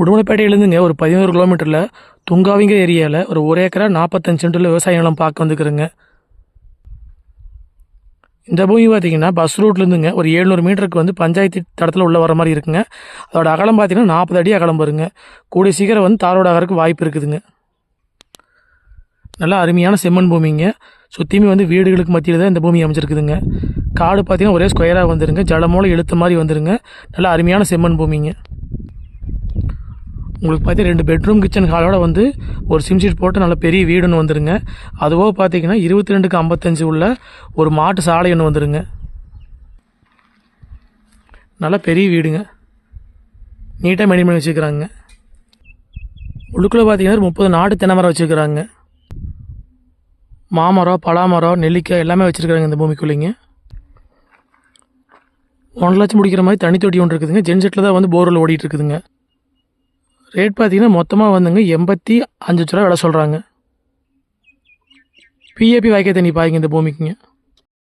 உடுமலைப்பேட்டையிலேருந்துங்க ஒரு 11 கிலோமீட்டரில் துங்காவிங்க ஏரியாவில் ஒரு ஏக்கரா 45 சென்டில் விவசாய நிலம் பார்க்க வந்துக்கிறேங்க. இந்த பூமி பார்த்தீங்கன்னா பஸ் ரூட்லேருந்துங்க ஒரு 700 மீட்டருக்கு பஞ்சாயத்து தடத்தில் உள்ள வர மாதிரி இருக்குங்க. அதோட அகலம் பார்த்தீங்கன்னா 40 அடி அகலம் வருங்க. கூடிய சீக்கிரம் தாரோட ஆகிறதுக்கு வாய்ப்பு இருக்குதுங்க. நல்லா அருமையான செம்மண் பூமிங்க. சுற்றியுமே வீடுகளுக்கு மத்தியில் தான் இந்த பூமி அமைச்சிருக்குதுங்க. காடு பார்த்தீங்கன்னா ஒரே ஸ்கொயராக வந்துருங்க. ஜலமூலம் இழுத்த மாதிரி வந்துருங்க. நல்லா அருமையான செம்மண் பூமிங்க. உங்களுக்கு பார்த்தீங்கன்னா 2 பெட்ரூம் கிச்சன் ஹாலோட ஒரு சிம்ஷீட் போட்டு நல்ல பெரிய வீடுன்னு வந்துருங்க. அதுவோ பார்த்தீங்கன்னா 22க்கு 55 உள்ள ஒரு மாட்டு சாலை ஒன்று வந்துருங்க. நல்லா பெரிய வீடுங்க. நீட்டாக மெயின்டைன் பண்ணி வச்சுக்கிறாங்க. உள்ளுக்குள்ளே பார்த்தீங்கன்னா 30 நாட்டு தென்னை மரம் வச்சுருக்கிறாங்க. மாமரம், பலாமரம், நெல்லிக்காய் எல்லாமே வச்சுருக்காங்க இந்த பூமிக்குள்ளேங்க. 1 லட்சம் முடிக்கிற மாதிரி தண்ணி தொட்டி ஒன்று இருக்குதுங்க. ஜென்செட்டில் தான் போர்வெல் ஓடிட்டு இருக்குதுங்க. ரேட் பார்த்தீங்கன்னா மொத்தமாக 85 லட்ச ரூபா விலை சொல்கிறாங்க. பிஏபி வாய்க்கால் தண்ணி பாய்ங்க இந்த பூமிக்குங்க.